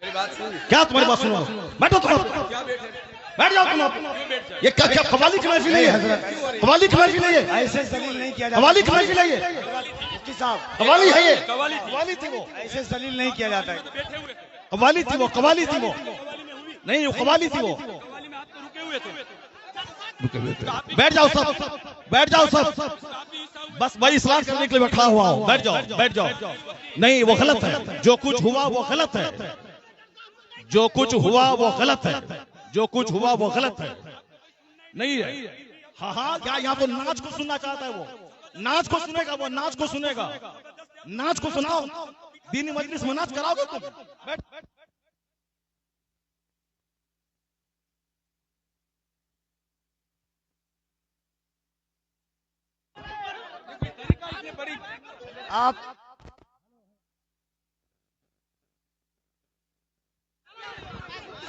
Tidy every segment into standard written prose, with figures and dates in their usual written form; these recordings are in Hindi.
क्या तुम्हारी बात सुनो? बैठो तुम, बैठ जाओ तुम। ये क्या क्या कवाली की महफिल है? कवाली की महफिल है ये? ऐसे जलील नहीं किया जाता। कवाली की महफिल है ये? मुफ्ती साहब, कवाली है ये? कवाली थी वो, ऐसे जलील नहीं किया जाता है। कवाली थी वो, कवाली थी वो, नहीं वो कवाली थी वो। बैठ जाओ सब, बैठ जाओ सब। बस वही इस्लाम करने के लिए बैठा हुआ हूं। बैठ जाओ, बैठ जाओ। नहीं वो गलत है, जो कुछ हुआ वो गलत है, जो कुछ हुआ वो गलत है, जो कुछ हुआ वो गलत है। नहीं है। हाँ हाँ, क्या यहाँ तो नाच को सुनना चाहता है वो? नाच को सुनेगा वो, नाच को सुनेगा। नाच को सुनाओ, दीनी मजलिस में नाच कराओगे तुम? बैठ। आप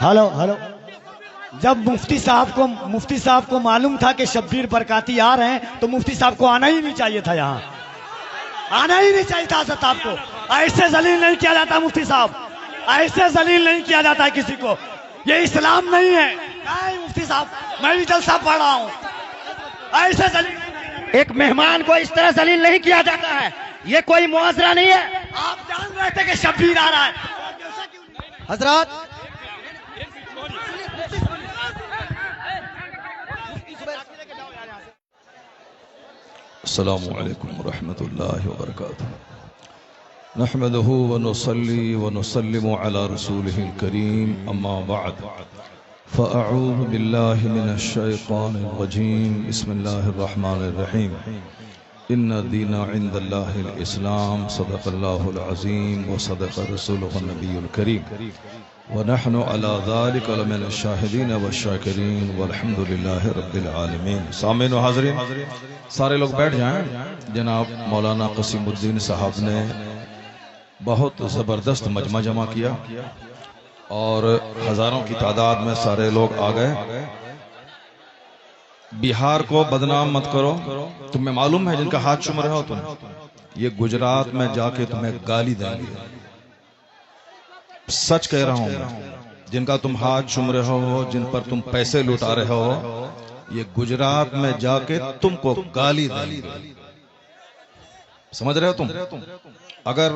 हेलो हेलो, जब मुफ्ती साहब को मालूम था कि शब्बीर बरकाती आ रहे हैं तो मुफ्ती साहब को आना ही नहीं चाहिए था, यहाँ आना ही नहीं चाहिए था। हज़रत आपको ऐसे जलील नहीं किया जाता मुफ्ती साहब, ऐसे जलील नहीं किया जाता है किसी को। ये इस्लाम नहीं है। नहीं मुफ्ती साहब, मैं भी जलसा पढ़ रहा हूँ। ऐसे जलील, एक मेहमान को इस तरह जलील नहीं किया जाता है, ये कोई मुआवजा नहीं है। आप जान रहे थे कि शब्बीर आ रहा है। हजरत अस्सलामु अलैकुम रहमतुल्लाहि व बरकातुहू। नहमदुहु व नुसल्ली व नुसल्लिमु अला रसूलिहिल करीम, अम्मा बअद। फ़अऊज़ु बिल्लाहि मिनश शैतानिर रजीम, बिस्मिल्लाहिर रहमानिर रहीम। इन्ना दीना इंदल्लाहिल इस्लाम, सदक़ल्लाहुल अज़ीम व सदक़ रसूलुहुन नबियुल करीम व नहनु अला ज़ालिका लमिनश शाहिदीन व शाकिरीन वल्हम्दुलिल्लाहि रब्बिल आलमीन। सामीन व हाज़रीन, सारे लोग बैठ जाएं। जनाब मौलाना क़सीमुद्दीन साहब ने बहुत ज़बरदस्त मजमा जमा किया और हज़ारों की तादाद में सारे लोग आ गए। बिहार को बदनाम मत करो। तुम्हें मालूम है जिनका हाथ चूम रहे हो तुम, ये गुजरात में जाके तुम्हें गाली देंगे। सच कह रहा हूं मैं, जिनका तुम हाथ चूम रहे हो, जिन पर तुम पैसे लुटा रहे हो, ये गुजरात में जाके तुमको गाली देंगे। समझ रहे हो तुम? अगर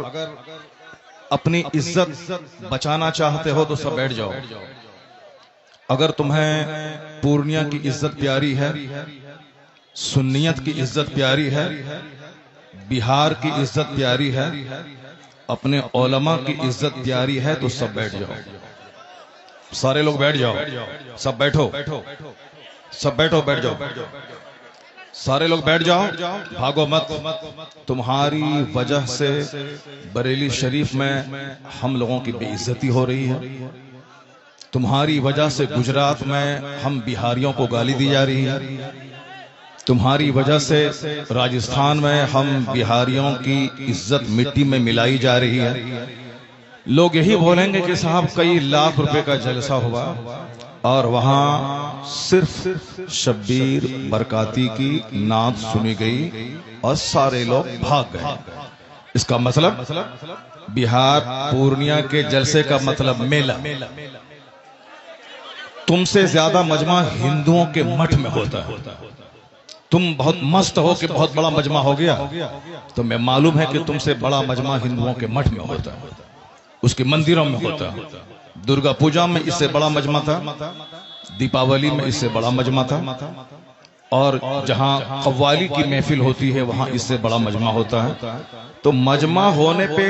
अपनी इज्जत बचाना चाहते हो तो सब बैठ जाओ। अगर तुम्हें पूर्णिया की इज्जत प्यारी है, सुन्नियत की इज्जत प्यारी है, बिहार की इज्जत प्यारी है, अपने उलमा की इज्जत प्यारी है, तो सब बैठ जाओ। सारे लोग बैठ जाओ, सब बैठो, सब बैठो, बैठ जाओ। सारे लोग बैठ जाओ, भागो मत। तुम्हारी वजह से बरेली शरीफ में हम लोगों की बेइज्जती हो रही है। तुम्हारी वजह से गुजरात में हम बिहारियों को गाली दी जा रही है। तुम्हारी वजह से राजस्थान में हम बिहारियों की इज्जत मिट्टी में मिलाई जा रही है। लोग यही बोलेंगे कि साहब कई लाख रुपए का जलसा हुआ और वहां सिर्फ शब्बीर बरकाती की नात सुनी गई और सारे लोग भाग गए। इसका मतलब बिहार पूर्णिया के जलसे का मतलब मेला। तुमसे ज्यादा मजमा हिंदुओं के मठ में होता है। तुम बहुत मस्त हो कि बहुत बड़ा मजमा हो गया, तो मैं मालूम है कि तुमसे बड़ा मजमा हिंदुओं के मठ में होता है, उसके मंदिरों में होता है। दुर्गा पूजा में इससे बड़ा मजमा था, दीपावली में इससे बड़ा मजमा था, और जहां कव्वाली की महफिल होती है वहां इससे बड़ा मजमा होता है। तो मजमा होने पे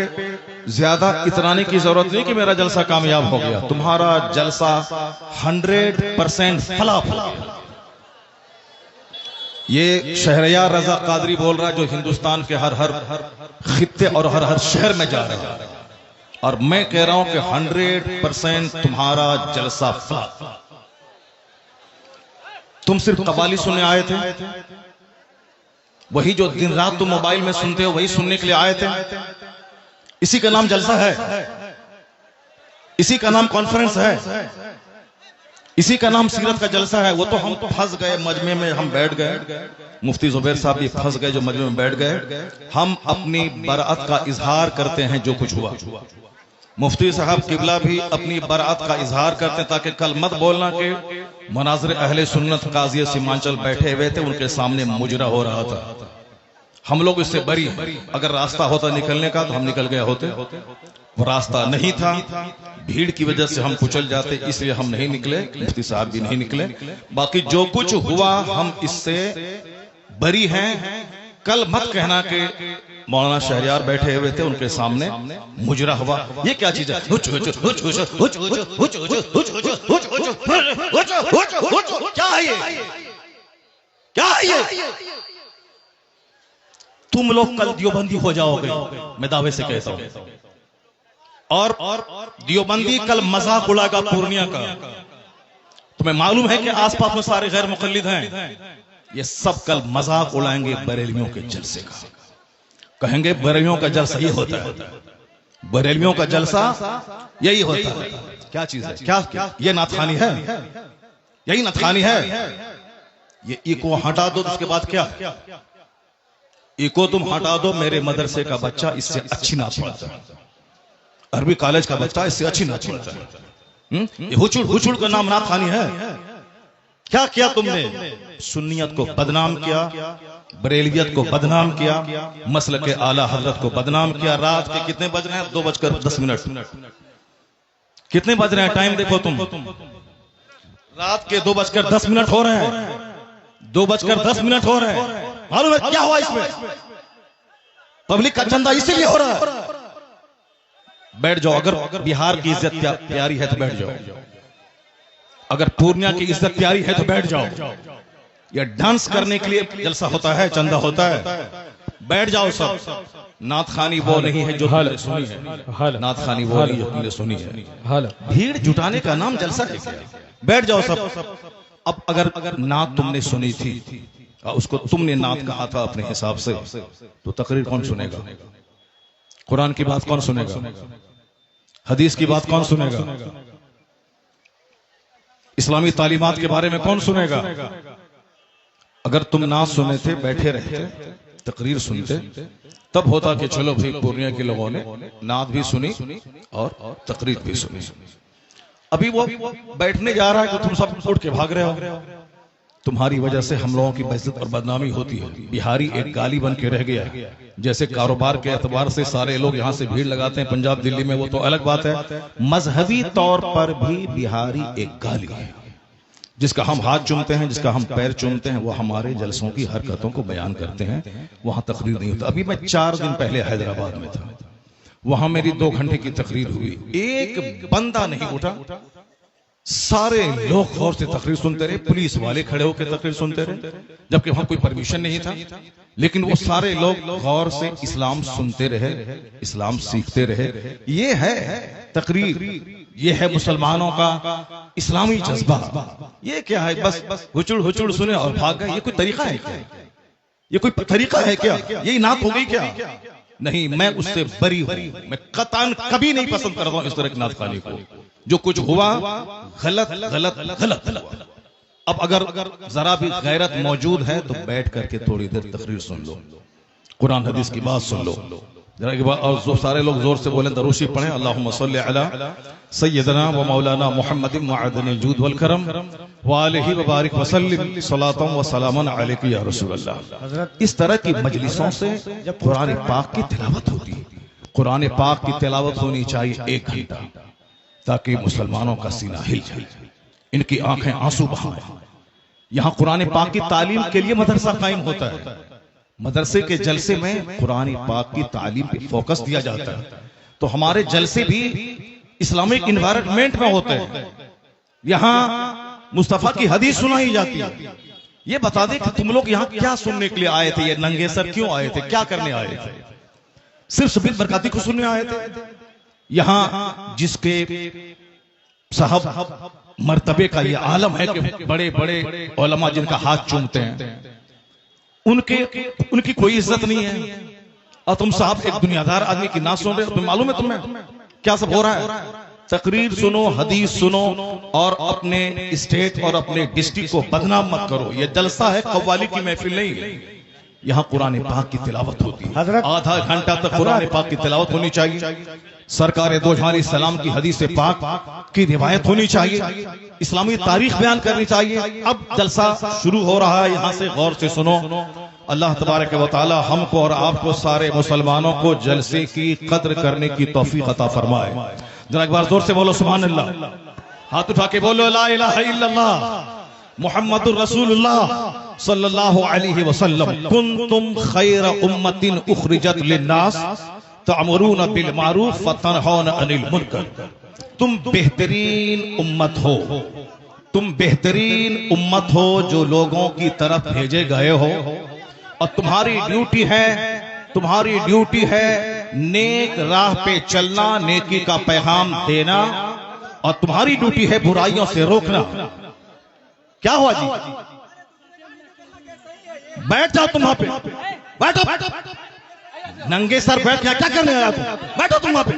ज्यादा इतराने की जरूरत नहीं कि मेरा जलसा कामयाब हो गया। तुम्हारा जलसा 100% फ्लॉप। ये शहरयार रजा कादरी बोल रहा है, जो हिंदुस्तान के हर खित्ते और हर शहर में जा रहा है, और मैं कह रहा हूं कि 100% तुम्हारा जलसा फ्लॉप। तुम सिर्फ कव्वाली सुनने आए थे, वही जो दिन रात तुम मोबाइल में सुनते हो वही सुनने के लिए आए थे। इसी का नाम जलसा है, इसी का नाम कॉन्फ्रेंस है, इसी का नाम सीरत का जलसा है। वो तो हम फंस गए मजमे में, हम बैठ गए। मुफ्ती जुबैर साहब भी फंस गए जो मजमे में बैठ गए। हम अपनी बरात का इजहार करते हैं जो कुछ हुआ। मुफ्ती साहब किबला भी अपनी बरात का इजहार करते हैं ताकि कल मत बोलना कि मनाज़िर अहले सुन्नत काज़ी सीमांचल बैठे हुए थे, उनके सामने मुजरा हो रहा था। हम लोग इससे बरी हैं। अगर रास्ता होता निकलने का तो हम निकल गए होते, वो रास्ता नहीं था, भीड़ की वजह से हम कुचल जाते, इसलिए हम नहीं निकले, मुफ्ती साहब भी नहीं निकले। बाकी जो कुछ हुआ हम इससे बरी हैं। कल मत कहना कि मौलाना शहरियार बैठे हुए थे, उनके सामने मुजरा हुआ। ये क्या चीज है? क्या है ये? क्या है ये? तुम लोग कल दियोबंदी हो जाओगे, मैं दावे से कहता हूं। और दियोबंदी कल मजाक उड़ाएगा पूर्णिया का। तुम्हें मालूम है कि आसपास में सारे गैर मुकल्लिद हैं, ये सब कल मजाक उड़ाएंगे बरेलवियों के जलसे का। कहेंगे बरेलवियों का जलसा ये होता है, बरेलवियों का जलसा यही होता है। क्या चीज है? क्या ये नाथखानी है? यही नाथखानी है। ये इको हटा दो, उसके बाद क्या? इको तुम हटा दो, मेरे मदरसे का बच्चा इससे अच्छी नाच पढ़ता है, अरबी कॉलेज का बच्चा इससे अच्छी नाच पढ़ता है। ये हुचुड़ हुचुड़ का नाम नाथखानी है। क्या किया तुमने? सुन्नियत को बदनाम किया, बरेलियत को बदनाम किया, मसलक के आला हजरत को बदनाम किया। रात के कितने बज रहे हैं? 2:10। कितने बज रहे हैं? टाइम देखो तुम। रात के 2:10 हो रहे हैं। 2:10 हो रहे हैं। मालूम है क्या हुआ इसमें? पब्लिक का चंदा इसीलिए हो रहा है। बैठ जाओ। अगर बिहार की इज्जत प्यारी है तो बैठ जाओ, अगर पूर्णिया की इज्जत प्यारी है तो बैठ जाओ। यह डांस करने के लिए जलसा होता है, चंदा होता है। बैठ जाओ सब। नाथखानी वो नहीं है जो तुमने सुनी है, नाथखानी वो नहीं जो तुमने सुनी है। भीड़ जुटाने का नाम जलसा है क्या? बैठ जाओ सब। अब अगर नात तुमने सुनी थी, उसको तुमने नात कहा था अपने हिसाब से, तो तकरीर कौन सुनेगा? कुरान की बात कौन सुनेगा? हदीस की बात कौन सुनेगा? इस्लामी तालीमात के बारे में कौन सुनेगा? अगर तुम नात सुने थे, बैठे रहते, तकरीर सुनते, तब होता कि चलो भाई पूर्णिया के लोगों ने नात भी सुनी और तकरीर भी सुनी। अभी वो बैठने जा रहा है तो तुम सब उठ के भाग रहे हो। तुम्हारी वजह से हम लोगों की बेइज्जत और बदनामी होती है। बिहारी एक गाली बन के रह गया। जैसे कारोबार के एतबार से सारे लोग यहाँ से भीड़ लगाते हैं पंजाब दिल्ली में, वो तो अलग बात है। मजहबी तौर पर भी बिहारी एक गाली है। जिसका हम हाथ चूमते हैं, जिसका हम पैर चूमते हैं, वो हमारे जलसों की हरकतों को बयान करते हैं। वहां तकरीर नहीं होता। अभी मैं 4 दिन पहले हैदराबाद में था, वहां मेरी 2 घंटे की तकरीर हुई। एक बंदा नहीं उठा, सारे लोग गौर से तकरीर सुनते रहे। पुलिस वाले खड़े होकर तकरीर सुनते रहे, जबकि वहां कोई परमिशन नहीं था, लेकिन वो सारे लोग गौर से इस्लाम सुनते रहे, इस्लाम सीखते रहे। ये है तकरीर, ये है मुसलमानों का इस्लामी जज्बा। ये क्या है? बस हुचुड़ हुचुड़ सुने और भाग गए। ये कोई तरीका है क्या? ये कोई तरीका है क्या? यही नात हो गई क्या? नहीं, मैं उससे बरी हूं। मैं कतन कभी नहीं पसंद करता हूं इस तरह की नातखानी को। जो कुछ हुआ गलत गलत गलत हुआ। अब अगर जरा भी गैरत मौजूद है तो बैठ करके थोड़ी देर तकरीर सुन लो, कुरान हदीस की बात सुन लो जरा के बाद। और जो सारे लोग जोर से बोले, दरूशी पढ़े, अल्लाहुम्मा सल्ली अला सय्यदना व मौलाना मुहम्मदिन मुअद्दिनिल जूद वल करम व आलिहि व बारिक व सल्लिम सलातन व सलामन अलैका या रसूलल्लाह। इस तरह की मजलिसों से जब कुरान पाक की तिलावत होती है, कुरान पाक की तिलावत होनी चाहिए 1 घंटा, ताकि मुसलमानों का सीना हिल जाए, इनकी आंखें आंसू बहाएं। यहां कुरान पाक की तालीम के लिए मदरसा कायम होता है। मदरसे के जलसे में कुरान पाक की तालीम पे फोकस दिया जाता है। तो हमारे जलसे भी इस्लामिक इन्वायरमेंट में होते हैं। यहां मुस्तफा की हदीस सुनाई जाती है। ये बता दे कि तुम लोग यहाँ क्या सुनने के लिए आए थे? ये नंगे सर क्यों आए थे? क्या करने आए थे? सिर्फ शबीर बरकाती को सुनने आए थे? यहां जिसके साहब मर्तबे का ये आलम है कि बड़े बड़े उलमा जिनका हाथ चूमते हैं, उनकी कोई इज्जत नहीं है। और तुम साहब एक दुनियादार आदमी की ना सुन रहे हो। मालूम है तुम्हें क्या सब हो रहा है? तकरीर सुनो, हदीस सुनो और अपने स्टेट और अपने डिस्ट्रिक्ट को बदनाम मत करो। ये जलसा है, कव्वाली की महफिल नहीं है। यहाँ कुरान पाक की तिलावत होती है। आधा घंटा तक कुरान पाक की तिलावत होनी चाहिए। सरकार दो जहां सलाम की हदीस पाक की रिवायत होनी चाहिए, इस्लामी तारीख बयान करनी चाहिए। अब जलसा शुरू हो रहा है, यहां से गौर से सुनो। अल्लाह तबारक व तआला हमको और आपको सारे मुसलमानों को जलसे की कद्र करने की तौफीक अता फरमाए। जरा एक बार जोर से बोलो सुभान अल्लाह, हाथ उठा के बोलो ला इलाहा इल्लल्लाह मुहम्मदुर रसूलुल्लाह सल्लल्लाहु अलैहि वसल्लम। कुंतुम खैर उम्मतिन उखरिजत लिन्नास तअमुरून बिल मारूफ व तनहौन अनिल मुनकर। तुम बेहतरीन उम्मत हो, तुम बेहतरीन उम्मत हो जो लोगों की तरफ भेजे गए हो, और तुम्हारी ड्यूटी है नेक राह पे चलना, नेकी का पैगाम देना, और तुम्हारी ड्यूटी है बुराइयों से रोकना। क्या हुआ जी? बैठ जाओ तुम वहां पे, बैठो। नंगे सर बैठ गया, क्या करने आया तुम? बैठो तुम वहां पे।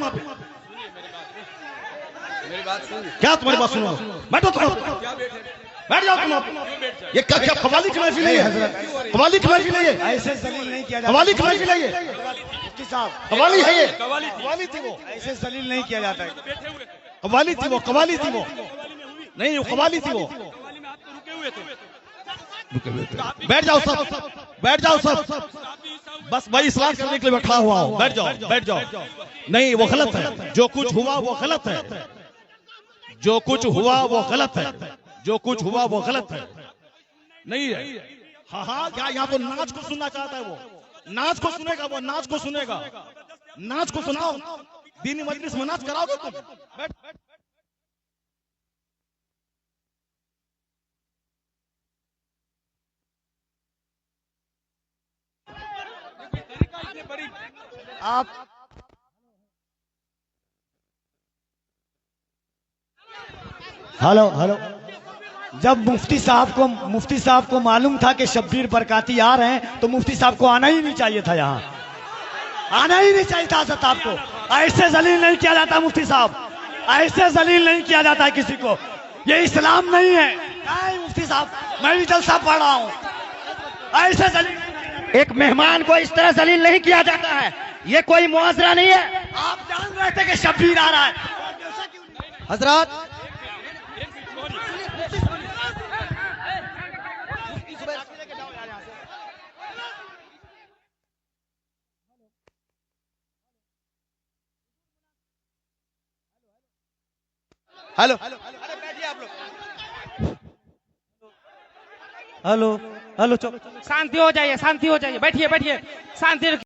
क्या तुम्हारी बात सुनो? बैठो तुम, बैठ जाओ तुम। ये क्या कवाली की महफिल है? कवाली की महफिल है? ऐसे जलील नहीं किया जाता। कवाली की महफिल है? मुफ्ती साहब, कवाली है ये? कवाली थी वो, ऐसे जलील नहीं किया जाता है। कवाली थी वो, कवाली थी वो, नहीं वो कवाली थी वो। बैठ जाओ सब, बैठ जाओ सब। बस भाई इस्लाम करने के लिए बैठा हुआ हूं, बैठ जाओ, बैठ जाओ। नहीं वो गलत है, जो कुछ हुआ वो गलत है, जो कुछ हुआ वो गलत है, जो कुछ हुआ वो गलत है। नहीं है, हाँ क्या यहाँ तो नाच को सुनना चाहता है वो, नाच को सुनेगा वो, नाच को सुनेगा, नाच को सुनाओ। दीनी मजलिस में नाच कराओगे तुम? बैठ। आप हेलो, जब मुफ्ती साहब को मालूम था कि शब्बीर बरकाती आ रहे हैं, तो मुफ्ती साहब को आना ही नहीं चाहिए था, यहाँ आना ही नहीं चाहिए था। हज़रत आपको ऐसे जलील नहीं किया जाता मुफ्ती साहब, ऐसे जलील नहीं किया जाता है किसी को। ये इस्लाम नहीं है। नहीं मुफ्ती साहब, मैं भी जलसा पढ़ रहा हूँ, ऐसे जलील एक मेहमान को इस तरह जलील नहीं किया जाता है, ये कोई मुआवजा नहीं है। आप जान रहे थे कि शब्बीर आ रहा है। हजरत हेलो हेलो, शांति हो जाइए, शांति हो जाइए, बैठिए, शांति रखिए।